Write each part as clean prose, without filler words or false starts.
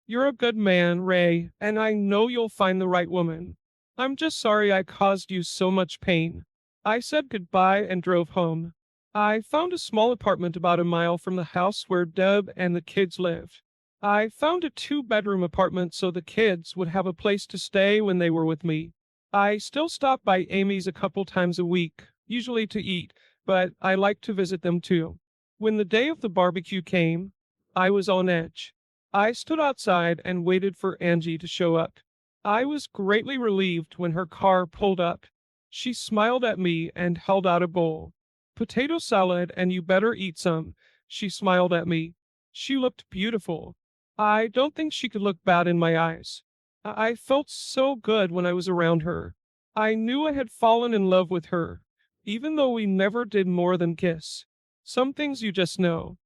You're a good man, Ray, and I know you'll find the right woman. I'm just sorry I caused you so much pain. I said goodbye and drove home. I found a small apartment about a mile from the house where Deb and the kids lived. I found a two-bedroom apartment so the kids would have a place to stay when they were with me. I still stop by Amy's a couple times a week, usually to eat, but I like to visit them too. When the day of the barbecue came, I was on edge. I stood outside and waited for Angie to show up. I was greatly relieved when her car pulled up. She smiled at me and held out a bowl. Potato salad, and you better eat some. She smiled at me. She looked beautiful. I don't think she could look bad in my eyes. I felt so good when I was around her. I knew I had fallen in love with her, even though we never did more than kiss. Some things you just know.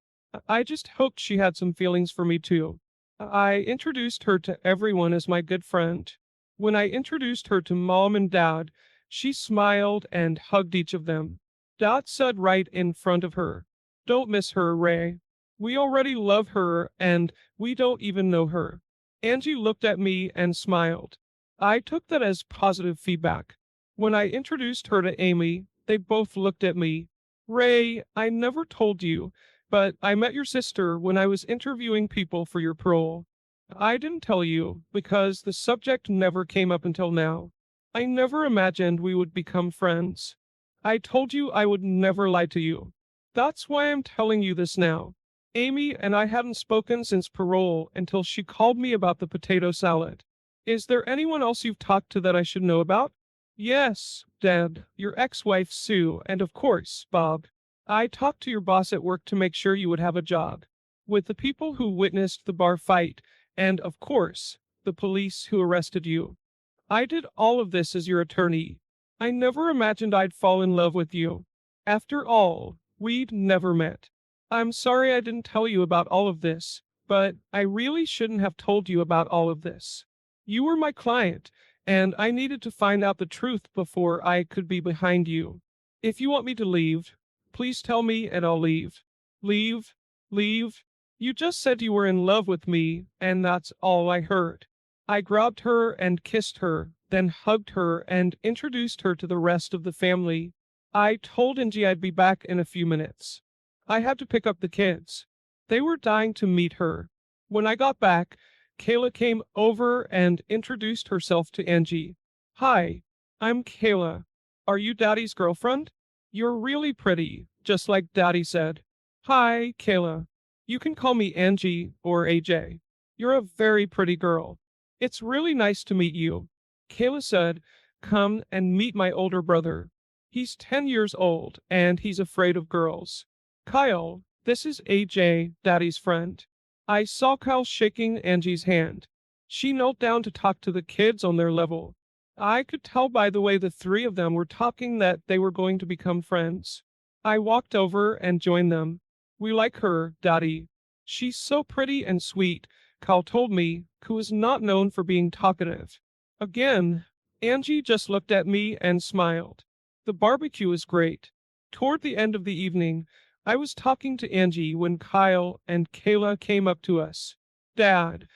I just hoped she had some feelings for me too. I introduced her to everyone as my good friend. When I introduced her to Mom and Dad, she smiled and hugged each of them. Dad said right in front of her, "Don't miss her, Ray. We already love her and we don't even know her." Angie looked at me and smiled. I took that as positive feedback. When I introduced her to Amy, they both looked at me. "Ray, I never told you, but I met your sister when I was interviewing people for your parole. I didn't tell you because the subject never came up until now. I never imagined we would become friends. I told you I would never lie to you. That's why I'm telling you this now. Amy and I hadn't spoken since parole until she called me about the potato salad. Is there anyone else you've talked to that I should know about?" "Yes, Dad, your ex-wife Sue, and of course, Bob. I talked to your boss at work to make sure you would have a job. With the people who witnessed the bar fight, and of course, the police who arrested you. I did all of this as your attorney. I never imagined I'd fall in love with you. After all, we'd never met. I'm sorry I didn't tell you about all of this, but I really shouldn't have told you about all of this. You were my client, and I needed to find out the truth before I could be behind you. If you want me to leave, please tell me and I'll leave." "Leave? Leave? You just said you were in love with me, and that's all I heard." I grabbed her and kissed her, then hugged her and introduced her to the rest of the family. I told Angie I'd be back in a few minutes. I had to pick up the kids. They were dying to meet her. When I got back, Kayla came over and introduced herself to Angie. "Hi, I'm Kayla. Are you Daddy's girlfriend? You're really pretty, just like Daddy said." "Hi, Kayla. You can call me Angie or AJ. You're a very pretty girl. It's really nice to meet you." Kayla said, "Come and meet my older brother. He's 10 years old and he's afraid of girls. Kyle, this is AJ, Daddy's friend." I saw Kyle shaking Angie's hand. She knelt down to talk to the kids on their level. I could tell by the way the three of them were talking that they were going to become friends. I walked over and joined them. "We like her, Daddy. She's so pretty and sweet," Kyle told me, who is not known for being talkative. Again, Angie just looked at me and smiled. The barbecue was great. Toward the end of the evening, I was talking to Angie when Kyle and Kayla came up to us. "Dad,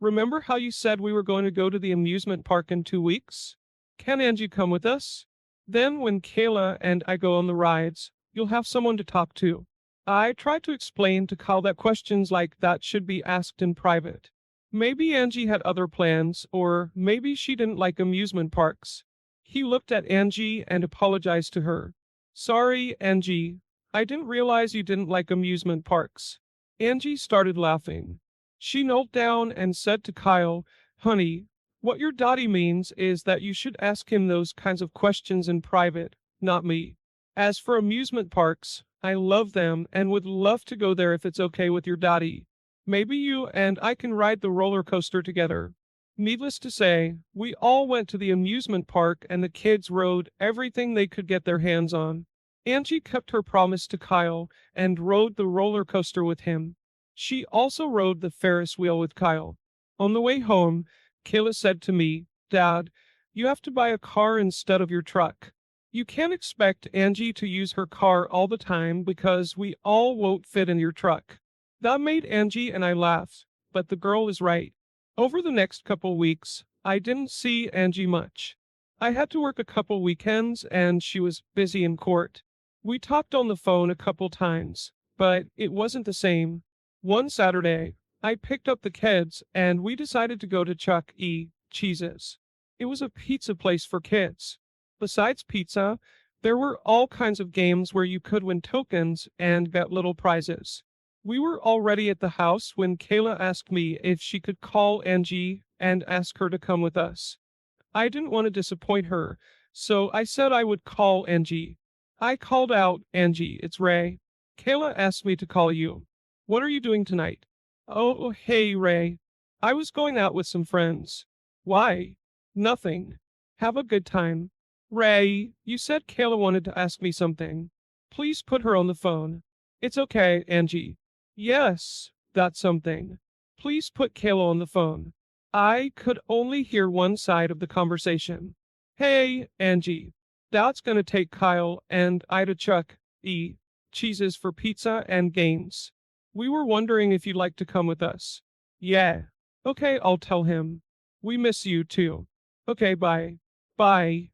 remember how you said we were going to go to the amusement park in 2 weeks? Can Angie come with us? Then when Kayla and I go on the rides, you'll have someone to talk to." I tried to explain to Kyle that questions like that should be asked in private. Maybe Angie had other plans, or maybe she didn't like amusement parks. He looked at Angie and apologized to her. "Sorry, Angie. I didn't realize you didn't like amusement parks." Angie started laughing. She knelt down and said to Kyle, "Honey, what your daddy means is that you should ask him those kinds of questions in private, not me. As for amusement parks, I love them and would love to go there if it's okay with your daddy. Maybe you and I can ride the roller coaster together." Needless to say, we all went to the amusement park and the kids rode everything they could get their hands on. Angie kept her promise to Kyle and rode the roller coaster with him. She also rode the Ferris wheel with Kyle. On the way home, Kayla said to me, "Dad, you have to buy a car instead of your truck. You can't expect Angie to use her car all the time because we all won't fit in your truck." That made Angie and I laugh, but the girl is right. Over the next couple weeks, I didn't see Angie much. I had to work a couple weekends and she was busy in court. We talked on the phone a couple times, but it wasn't the same. One Saturday, I picked up the kids and we decided to go to Chuck E. Cheese's. It was a pizza place for kids. Besides pizza, there were all kinds of games where you could win tokens and get little prizes. We were already at the house when Kayla asked me if she could call Angie and ask her to come with us. I didn't want to disappoint her, so I said I would call Angie. I called out, Angie, it's Ray. Kayla asked me to call you. What are you doing tonight? Oh, hey, Ray. I was going out with some friends. Why? Nothing. Have a good time. Ray, you said Kayla wanted to ask me something. Please put her on the phone. It's okay, Angie. Yes, that's something. Please put Kayla on the phone. I could only hear one side of the conversation. Hey, Angie. Dad's gonna take Kyle and I to Chuck E. Cheese's for pizza and games. We were wondering if you'd like to come with us. Yeah. Okay, I'll tell him. We miss you too. Okay, bye. Bye.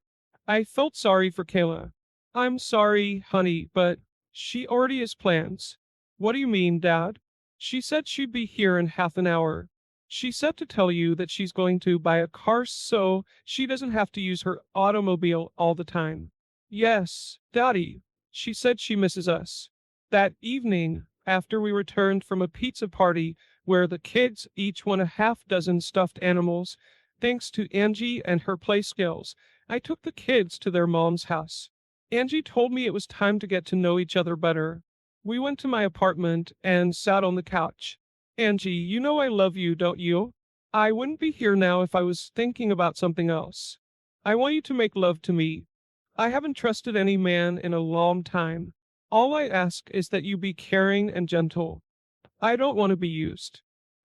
I felt sorry for Kayla. I'm sorry, honey, but she already has plans. What do you mean, Dad? She said she'd be here in half an hour. She said to tell you that she's going to buy a car so she doesn't have to use her automobile all the time. Yes, Daddy. She said she misses us. That evening, after we returned from a pizza party where the kids each won a half dozen stuffed animals, thanks to Angie and her play skills, I took the kids to their mom's house. Angie told me it was time to get to know each other better. We went to my apartment and sat on the couch. Angie, you know I love you, don't you? I wouldn't be here now if I was thinking about something else. I want you to make love to me. I haven't trusted any man in a long time. All I ask is that you be caring and gentle. I don't want to be used.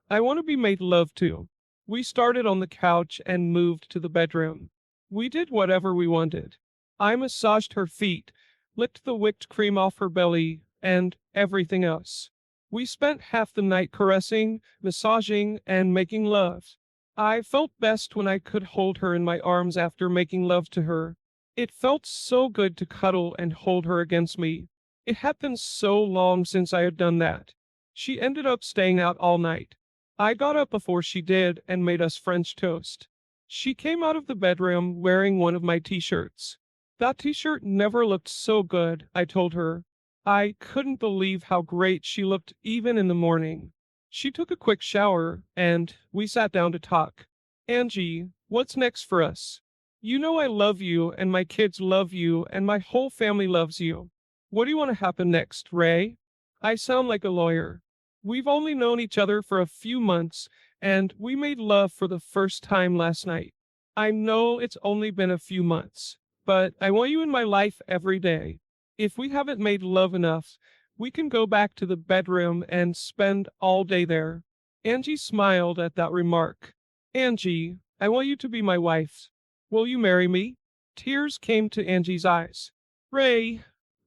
I want to be made love to. We started on the couch and moved to the bedroom. We did whatever we wanted. I massaged her feet, licked the whipped cream off her belly, and everything else. We spent half the night caressing, massaging, and making love. I felt best when I could hold her in my arms after making love to her. It felt so good to cuddle and hold her against me. It had been so long since I had done that. She ended up staying out all night. I got up before she did and made us French toast. She came out of the bedroom wearing one of my t-shirts. That t-shirt never looked so good, I told her. I couldn't believe how great she looked even in the morning. She took a quick shower, and we sat down to talk. Angie, what's next for us? You know I love you, and my kids love you, and my whole family loves you. What do you want to happen next, Ray? I sound like a lawyer. We've only known each other for a few months, and we made love for the first time last night. I know it's only been a few months, but I want you in my life every day. If we haven't made love enough, we can go back to the bedroom and spend all day there. Angie smiled at that remark. Angie, I want you to be my wife. Will you marry me? Tears came to Angie's eyes. Ray,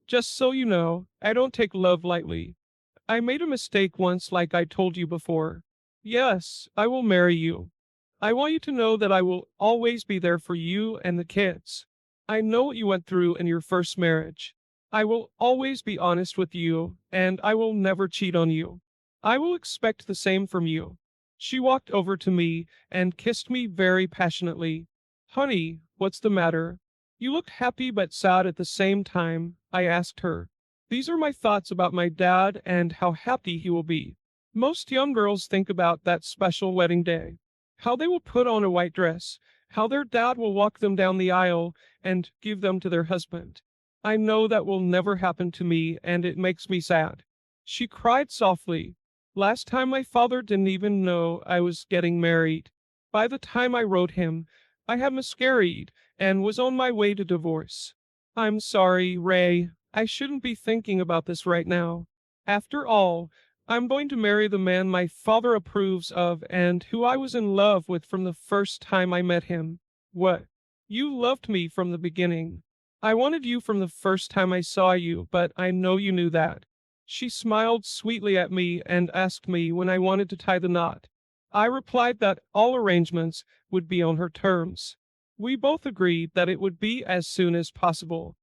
just so you know, I don't take love lightly. I made a mistake once like I told you before. Yes, I will marry you. I want you to know that I will always be there for you and the kids. I know what you went through in your first marriage. I will always be honest with you, and I will never cheat on you. I will expect the same from you. She walked over to me and kissed me very passionately. Honey, what's the matter? You look happy but sad at the same time, I asked her. These are my thoughts about my dad and how happy he will be. Most young girls think about that special wedding day. How they will put on a white dress, how their dad will walk them down the aisle and give them to their husband. I know that will never happen to me, and it makes me sad. She cried softly. Last time my father didn't even know I was getting married. By the time I wrote him, I had miscarried and was on my way to divorce. I'm sorry, Ray. I shouldn't be thinking about this right now. After all, I'm going to marry the man my father approves of and who I was in love with from the first time I met him. What? You loved me from the beginning. I wanted you from the first time I saw you, but I know you knew that. She smiled sweetly at me and asked me when I wanted to tie the knot. I replied that all arrangements would be on her terms. We both agreed that it would be as soon as possible.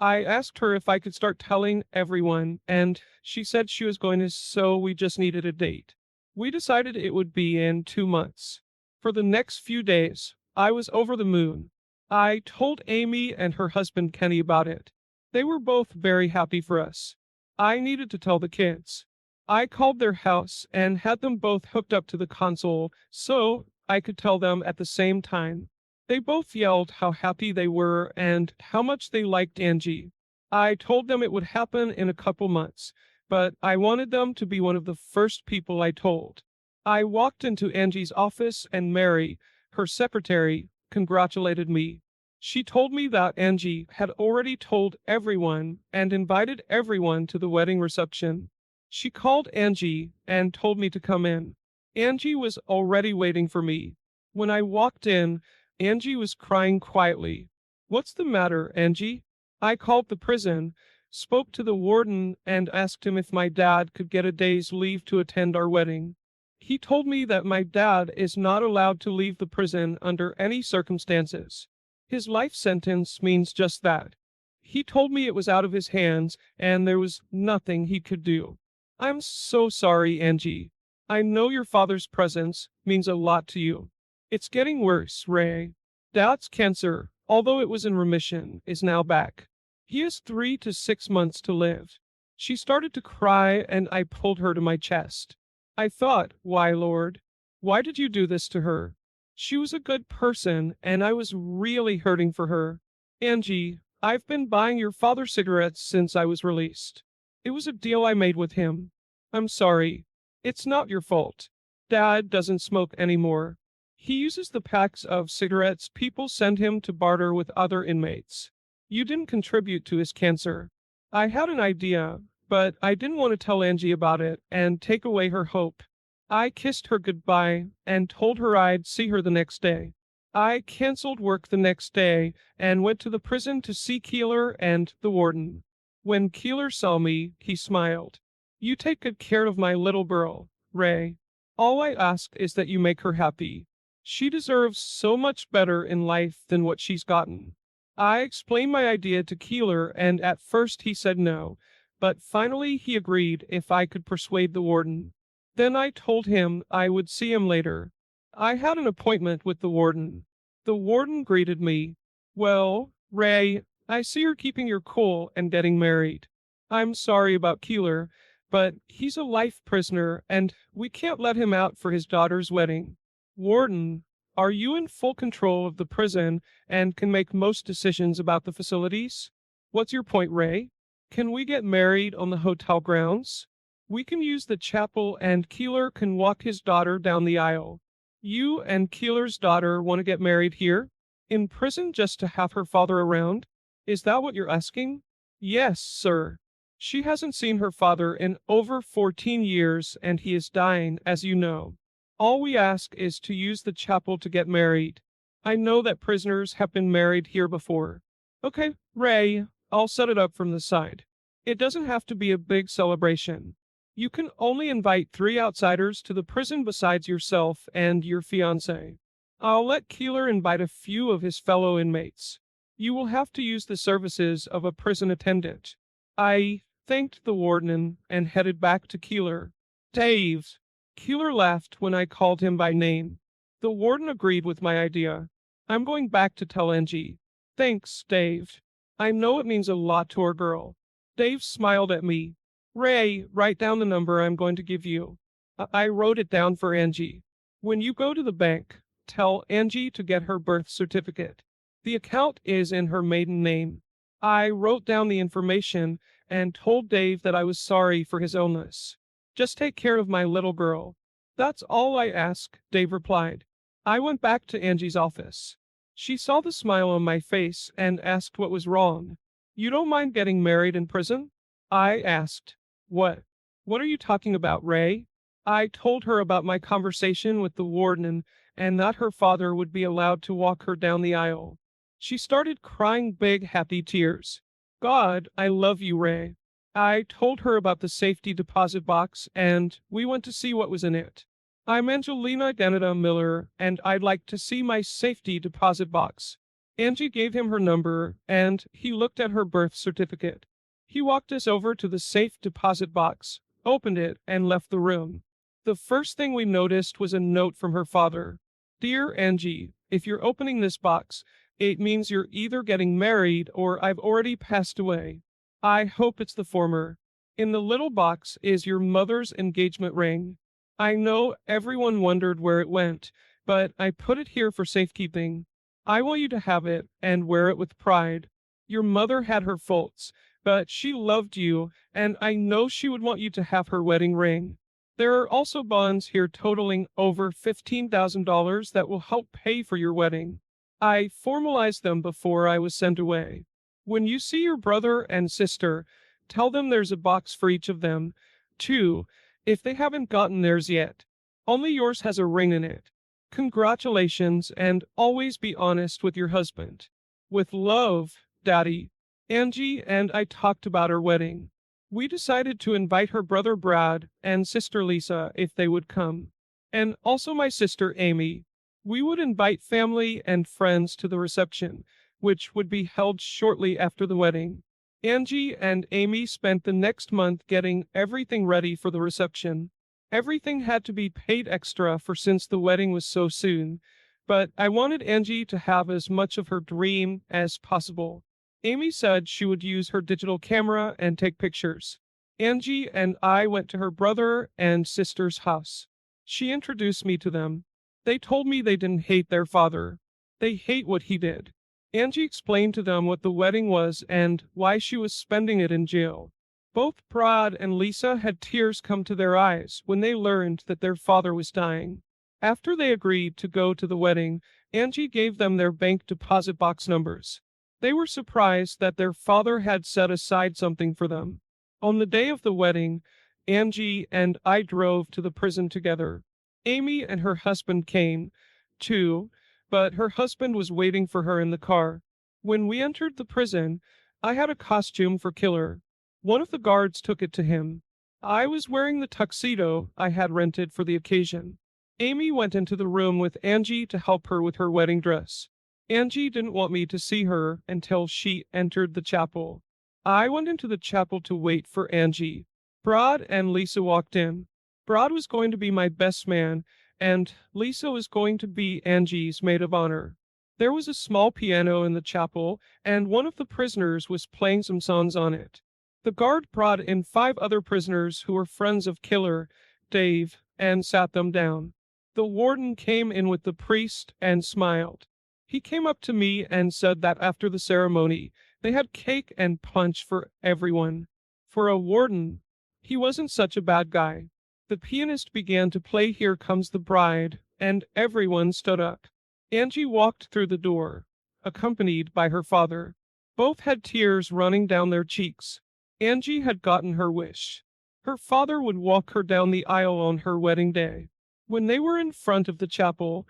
I asked her if I could start telling everyone, and she said she was going to, so we just needed a date. We decided it would be in 2 months. For the next few days, I was over the moon. I told Amy and her husband Kenny about it. They were both very happy for us. I needed to tell the kids. I called their house and had them both hooked up to the console so I could tell them at the same time. They both yelled how happy they were and how much they liked Angie. I told them it would happen in a couple months, but I wanted them to be one of the first people I told. I walked into Angie's office and Mary, her secretary, congratulated me. She told me that Angie had already told everyone and invited everyone to the wedding reception. She called Angie and told me to come in. Angie was already waiting for me. When I walked in, Angie was crying quietly. "What's the matter, Angie?" I called the prison, spoke to the warden, and asked him if my dad could get a day's leave to attend our wedding. He told me that my dad is not allowed to leave the prison under any circumstances. His life sentence means just that. He told me it was out of his hands and there was nothing he could do. I'm so sorry, Angie. I know your father's presence means a lot to you. It's getting worse, Ray. Dad's cancer, although it was in remission, is now back. He has 3 to 6 months to live. She started to cry and I pulled her to my chest. I thought, why, Lord? Why did you do this to her? She was a good person and I was really hurting for her. Angie, I've been buying your father cigarettes since I was released. It was a deal I made with him. I'm sorry. It's not your fault. Dad doesn't smoke anymore. He uses the packs of cigarettes people send him to barter with other inmates. You didn't contribute to his cancer. I had an idea, but I didn't want to tell Angie about it and take away her hope. I kissed her goodbye and told her I'd see her the next day. I canceled work the next day and went to the prison to see Keeler and the warden. When Keeler saw me, he smiled. You take good care of my little girl, Ray. All I ask is that you make her happy. She deserves so much better in life than what she's gotten. I explained my idea to Keeler and at first he said no, but finally he agreed if I could persuade the warden. Then I told him I would see him later. I had an appointment with the warden. The warden greeted me. Well, Ray, I see you're keeping your cool and getting married. I'm sorry about Keeler, but he's a life prisoner and we can't let him out for his daughter's wedding. Warden, are you in full control of the prison and can make most decisions about the facilities? What's your point, Ray? Can we get married on the hotel grounds? We can use the chapel and Keeler can walk his daughter down the aisle. You and Keeler's daughter want to get married here? In prison just to have her father around? Is that what you're asking? Yes, sir. She hasn't seen her father in over 14 years and he is dying, as you know. All we ask is to use the chapel to get married. I know that prisoners have been married here before. Okay, Ray, I'll set it up from the side. It doesn't have to be a big celebration. You can only invite 3 outsiders to the prison besides yourself and your fiancé. I'll let Keeler invite a few of his fellow inmates. You will have to use the services of a prison attendant. I thanked the warden and headed back to Keeler. Dave! Keeler laughed when I called him by name. The warden agreed with my idea. I'm going back to tell Angie. Thanks, Dave. I know it means a lot to our girl. Dave smiled at me. Ray, write down the number I'm going to give you. I wrote it down for Angie. When you go to the bank, tell Angie to get her birth certificate. The account is in her maiden name. I wrote down the information and told Dave that I was sorry for his illness. Just take care of my little girl. That's all I ask, Dave replied. I went back to Angie's office. She saw the smile on my face and asked what was wrong. You don't mind getting married in prison? I asked. What? What are you talking about, Ray? I told her about my conversation with the warden and that her father would be allowed to walk her down the aisle. She started crying big, happy tears. God, I love you, Ray. I told her about the safety deposit box and we went to see what was in it. I'm Angelina Denita Miller, and I'd like to see my safety deposit box. Angie gave him her number, and he looked at her birth certificate. He walked us over to the safe deposit box, opened it, and left the room. The first thing we noticed was a note from her father. Dear Angie, if you're opening this box, it means you're either getting married or I've already passed away. I hope it's the former. In the little box is your mother's engagement ring. I know everyone wondered where it went, but I put it here for safekeeping. I want you to have it and wear it with pride. Your mother had her faults, but she loved you, and I know she would want you to have her wedding ring. There are also bonds here totaling over $15,000 that will help pay for your wedding. I formalized them before I was sent away. When you see your brother and sister, tell them there's a box for each of them, too, if they haven't gotten theirs yet. Only yours has a ring in it. Congratulations, and always be honest with your husband. With love, Daddy. Angie and I talked about our wedding. We decided to invite her brother Brad and sister Lisa if they would come. And also my sister Amy. We would invite family and friends to the reception, which would be held shortly after the wedding. Angie and Amy spent the next month getting everything ready for the reception. Everything had to be paid extra for since the wedding was so soon, but I wanted Angie to have as much of her dream as possible. Amy said she would use her digital camera and take pictures. Angie and I went to her brother and sister's house. She introduced me to them. They told me they didn't hate their father. They hate what he did. Angie explained to them what the wedding was and why she was spending it in jail. Both Brad and Lisa had tears come to their eyes when they learned that their father was dying. After they agreed to go to the wedding, Angie gave them their bank deposit box numbers. They were surprised that their father had set aside something for them. On the day of the wedding, Angie and I drove to the prison together. Amy and her husband came, too, but her husband was waiting for her in the car. When we entered the prison, I had a costume for Killer. One of the guards took it to him. I was wearing the tuxedo I had rented for the occasion. Amy went into the room with Angie to help her with her wedding dress. Angie didn't want me to see her until she entered the chapel. I went into the chapel to wait for Angie. Brad and Lisa walked in. Brad was going to be my best man, and Lisa was going to be Angie's maid of honor. There was a small piano in the chapel, and one of the prisoners was playing some songs on it. The guard brought in 5 other prisoners who were friends of Killer, Dave, and sat them down. The warden came in with the priest and smiled. He came up to me and said that after the ceremony, they had cake and punch for everyone. For a warden, he wasn't such a bad guy. The pianist began to play Here Comes the Bride, and everyone stood up. Angie walked through the door, accompanied by her father. Both had tears running down their cheeks. Angie had gotten her wish. Her father would walk her down the aisle on her wedding day. When they were in front of the chapel,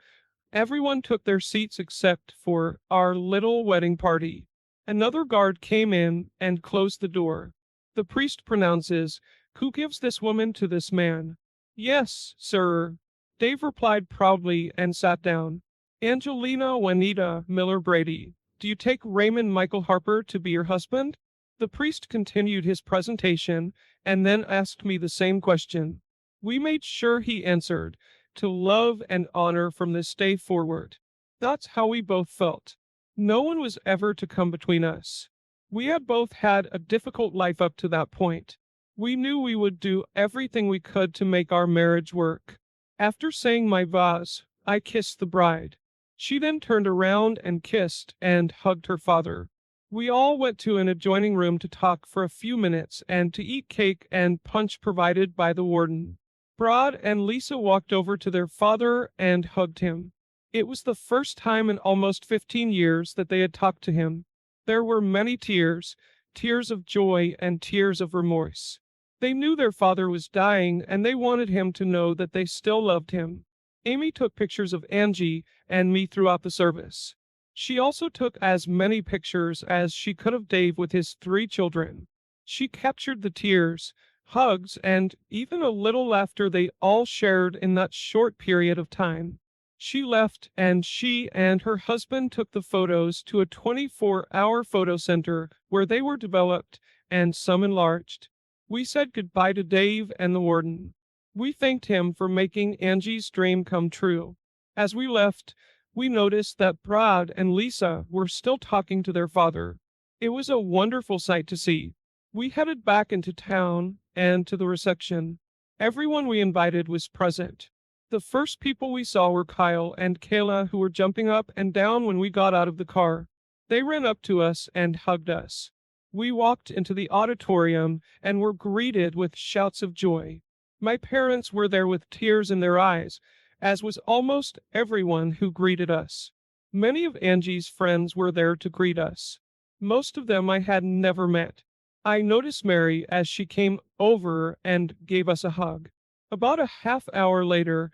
everyone took their seats except for our little wedding party. Another guard came in and closed the door. The priest pronounces, "Who gives this woman to this man?" "Yes, sir." Dave replied proudly and sat down. "Angelina Juanita Miller Brady, do you take Raymond Michael Harper to be your husband?" The priest continued his presentation and then asked me the same question. We made sure he answered, "To love and honor from this day forward." That's how we both felt. No one was ever to come between us. We had both had a difficult life up to that point. We knew we would do everything we could to make our marriage work. After saying my vows, I kissed the bride. She then turned around and kissed and hugged her father. We all went to an adjoining room to talk for a few minutes and to eat cake and punch provided by the warden. Brad and Lisa walked over to their father and hugged him. It was the first time in almost 15 years that they had talked to him. There were many tears, tears of joy and tears of remorse. They knew their father was dying and they wanted him to know that they still loved him. Amy took pictures of Angie and me throughout the service. She also took as many pictures as she could of Dave with his 3 children. She captured the tears, hugs, and even a little laughter they all shared in that short period of time. She left, and she and her husband took the photos to a 24-hour photo center where they were developed and some enlarged. We said goodbye to Dave and the warden. We thanked him for making Angie's dream come true. As we left, we noticed that Brad and Lisa were still talking to their father. It was a wonderful sight to see. We headed back into town and to the reception. Everyone we invited was present. The first people we saw were Kyle and Kayla, who were jumping up and down when we got out of the car. They ran up to us and hugged us. We walked into the auditorium and were greeted with shouts of joy. My parents were there with tears in their eyes, as was almost everyone who greeted us. Many of Angie's friends were there to greet us. Most of them I had never met. I noticed Mary as she came over and gave us a hug. About a half hour later,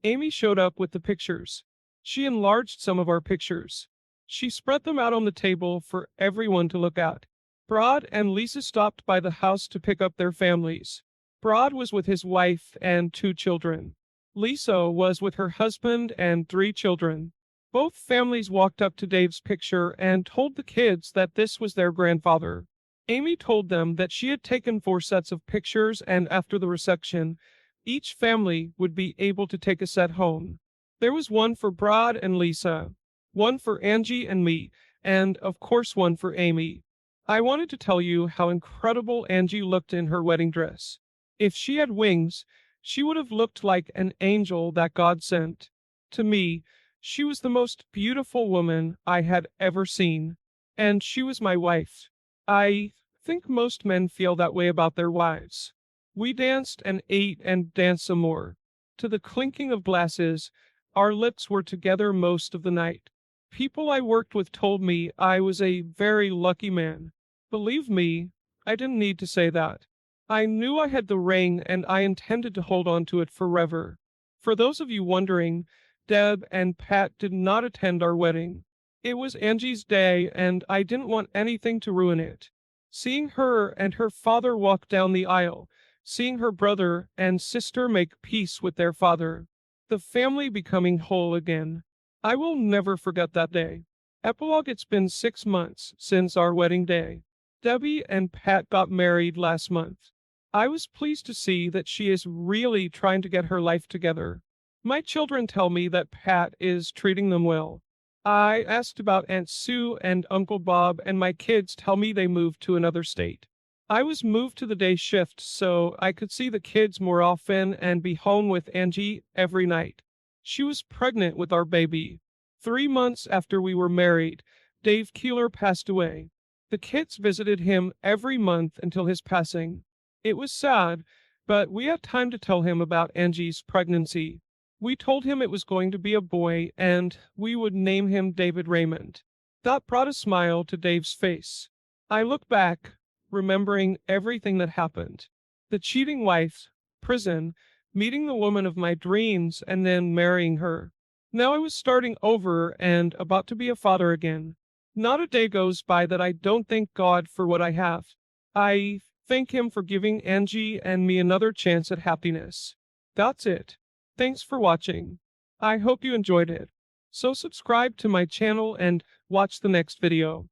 Amy showed up with the pictures. She enlarged some of our pictures. She spread them out on the table for everyone to look at. Brad and Lisa stopped by the house to pick up their families. Brad was with his wife and 2 children. Lisa was with her husband and 3 children. Both families walked up to Dave's picture and told the kids that this was their grandfather. Amy told them that she had taken 4 sets of pictures, and after the reception, each family would be able to take a set home. There was one for Brad and Lisa, one for Angie and me, and of course one for Amy. I wanted to tell you how incredible Angie looked in her wedding dress. If she had wings, she would have looked like an angel that God sent. To me, she was the most beautiful woman I had ever seen, and she was my wife. I think most men feel that way about their wives. We danced and ate and danced some more. To the clinking of glasses, our lips were together most of the night. People I worked with told me I was a very lucky man. Believe me, I didn't need to say that. I knew I had the ring and I intended to hold on to it forever. For those of you wondering, Deb and Pat did not attend our wedding. It was Angie's day and I didn't want anything to ruin it. Seeing her and her father walk down the aisle, seeing her brother and sister make peace with their father, the family becoming whole again. I will never forget that day. Epilogue. It's been 6 months since our wedding day. Debbie and Pat got married last month. I was pleased to see that she is really trying to get her life together. My children tell me that Pat is treating them well. I asked about Aunt Sue and Uncle Bob, and my kids tell me they moved to another state. I was moved to the day shift so I could see the kids more often and be home with Angie every night. She was pregnant with our baby. 3 months after we were married, Dave Keeler passed away. The kids visited him every month until his passing. It was sad, but we had time to tell him about Angie's pregnancy. We told him it was going to be a boy and we would name him David Raymond. That brought a smile to Dave's face. I look back, remembering everything that happened. The cheating wife, prison, meeting the woman of my dreams, and then marrying her. Now I was starting over and about to be a father again. Not a day goes by that I don't thank God for what I have. I thank Him for giving Angie and me another chance at happiness. That's it. Thanks for watching. I hope you enjoyed it. So subscribe to my channel and watch the next video.